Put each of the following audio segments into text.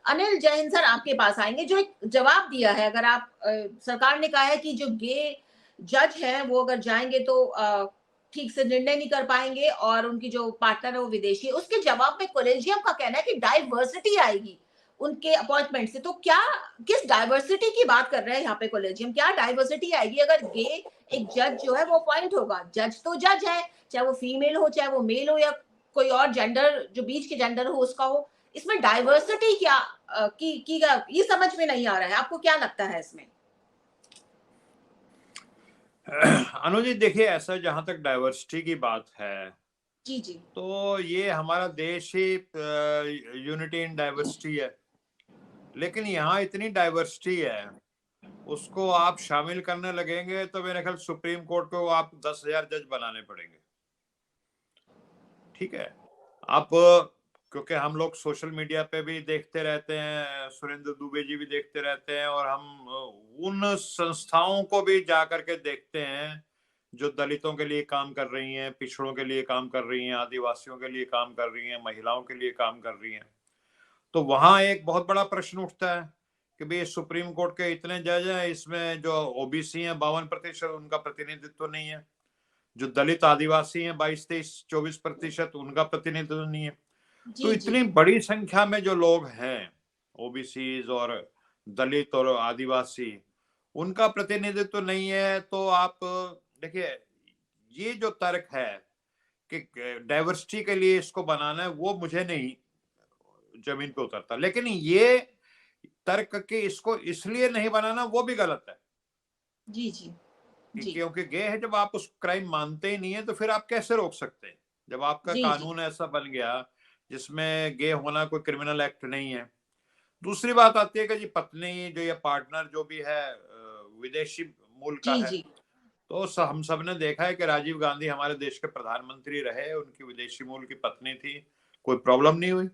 Anil Jain sir आपके पास आएंगे, जो एक जवाब दिया है। अगर आप सरकार ने कहा है कि जो गे जज है वो अगर जाएंगे तो ठीक से निर्णय नहीं कर पाएंगे और उनकी जो पार्टनर है वो विदेशी है। उसके जवाब में कोलेजियम का कहना है कि डाइवर्सिटी आएगी उनके अपॉइंटमेंट से। तो क्या, किस डाइवर्सिटी की बात कर रहे हैं यहाँ पे कोलेजियम? क्या डाइवर्सिटी आएगी अगर गे एक जज जो है वो अपॉइंट होगा? जज तो जज है, चाहे वो फीमेल हो, चाहे वो मेल हो, या कोई और जेंडर जो बीच के जेंडर हो उसका हो। इसमें डाइवर्सिटी क्या की ये समझ में नहीं आ रहा है। आपको क्या लगता है इसमें? अनुज जी देखिए, ऐसा जहां तक डाइवर्सिटी की बात है जी जी तो ये हमारा देश ही यूनिटी इन डाइवर्सिटी है। लेकिन यहाँ इतनी डाइवर्सिटी है, उसको आप शामिल करने लगेंगे तो मेरे ख्याल सुप्रीम कोर्ट को आप 10,000 जज बनाने पड़ेंगे। ठीक है। आप, क्योंकि हम लोग सोशल मीडिया पे भी देखते रहते हैं, सुरेंद्र दुबे जी भी देखते रहते हैं, और हम उन संस्थाओं को भी जा करके देखते हैं जो दलितों के लिए काम कर रही हैं, पिछड़ों के लिए काम कर रही हैं, आदिवासियों के लिए काम कर रही हैं, महिलाओं के लिए काम कर रही हैं। तो वहां एक बहुत बड़ा प्रश्न उठता है कि भाई सुप्रीम कोर्ट के इतने जज हैं, इसमें जो ओबीसी हैं 52% उनका प्रतिनिधित्व नहीं है, जो दलित आदिवासी हैं 22, 23, 24% उनका प्रतिनिधित्व नहीं है। तो जी जी इतनी बड़ी संख्या में जो लोग हैं, ओबीसीज और दलित और आदिवासी, उनका प्रतिनिधित्व नहीं है। तो आप देखिए, ये जो तर्क है कि डाइवर्सिटी के लिए इसको बनाना है, वो मुझे नहीं जमीन पे उतरता। लेकिन ये तर्क कि इसको इसलिए नहीं बनाना, वो भी गलत है। जी जी कि जी क्योंकि गे है, जब आप उस क्राइम मानते ही नहीं है तो फिर आप कैसे रोक सकते हैं? जब आपका जी जी कानून ऐसा बन गया जिसमें गे होना कोई क्रिमिनल एक्ट नहीं है। दूसरी बात आती है कि जी पत्नी जो या पार्टनर जो भी है विदेशी मूल का जी है। जी तो हम सब ने देखा है कि राजीव गांधी हमारे देश के प्रधानमंत्री रहे, उनकी विदेशी मूल की पत्नी थी, कोई प्रॉब्लम नहीं हुई।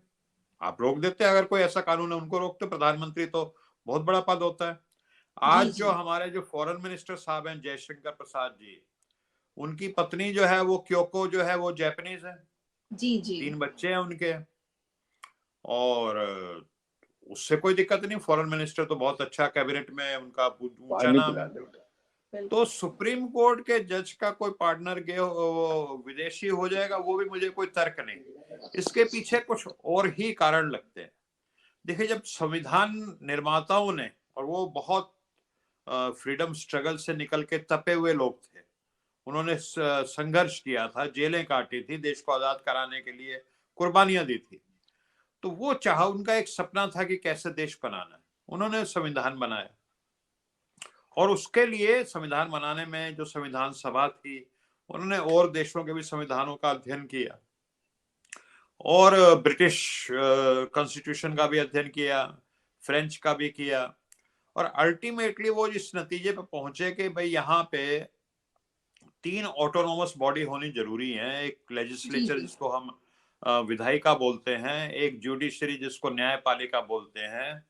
आप रोक देते, अगर कोई ऐसा कानून है उनको रोकते। प्रधानमंत्री तो बहुत बड़ा पद होता है। जी आज जो जी हमारे जो फॉरेन मिनिस्टर साहब हैं, जयशंकर प्रसाद जी, उनकी पत्नी जो है वो क्योको जो है वो जापानीज है। जी जी 3 बच्चे हैं उनके। और उससे कोई दिक्कत नहीं, फॉरेन मिनिस्टर तो बहुत अच्छा, कैबिनेट में उनका ऊंचा पानी नाम पिला है। दे बेटा। तो बिल्कुल सुप्रीम कोर्ट के जज का कोई पार्टनर गे वो विदेशी हो जाएगा, वो भी मुझे कोई तर्क नहीं। इसके पीछे कुछ और ही कारण लगते हैं। देखिए, जब संविधान निर्माताओं ने, और वो बहुत फ्रीडम स्ट्रगल से निकल के तपे हुए लोग थे, उन्होंने संघर्ष किया था, जेलें काटी थी, देश को आजाद कराने के लिए कुर्बानियां दी थी। तो वो चाह, उनका एक सपना था कि कैसे देश बनाना है। उन्होंने संविधान बनाया, और उसके लिए संविधान बनाने में जो संविधान सभा थी, उन्होंने और देशों के भी संविधानों का अध्ययन किया, और ब्रिटिश कॉन्स्टिट्यूशन का भी अध्ययन किया, फ्रेंच का भी किया। और अल्टीमेटली वो इस नतीजे पे पहुंचे कि भाई यहाँ पे 3 ऑटोनोमस बॉडी होनी जरूरी है। एक जी लेजिस्लेचर जी जिसको हम विधायिका बोलते हैं, एक जुडिशरी जिसको न्यायपालिका बोलते हैं,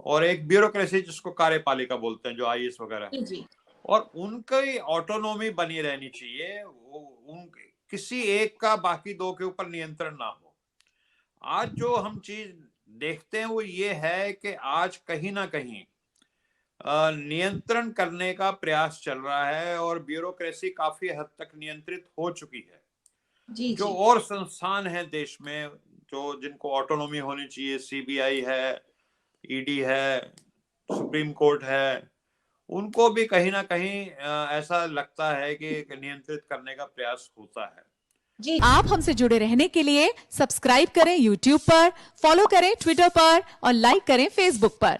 और एक ब्यूरोक्रेसी जिसको कार्यपालिका बोलते हैं, जो आईएएस वगैरह है। जी जी और उनकी ऑटोनॉमी बनी रहनी चाहिए, उन किसी एक का बाकी दो के ऊपर नियंत्रण ना हो। आज जो हम चीज देखते हैं वो ये है कि आज कहीं ना कहीं नियंत्रण करने का प्रयास चल रहा है, और ब्यूरोक्रेसी काफी हद तक नियंत्रित हो चुकी है। जी जो जी और संस्थान है देश में, जो जिनको ऑटोनॉमी होनी चाहिए, सीबीआई है, ईडी है, सुप्रीम कोर्ट है, उनको भी कहीं ना कहीं ऐसा लगता है कि नियंत्रित करने का प्रयास होता है। जी आप हमसे जुड़े रहने के लिए सब्सक्राइब करें YouTube पर, फॉलो करें ट्विटर पर और लाइक करें Facebook पर।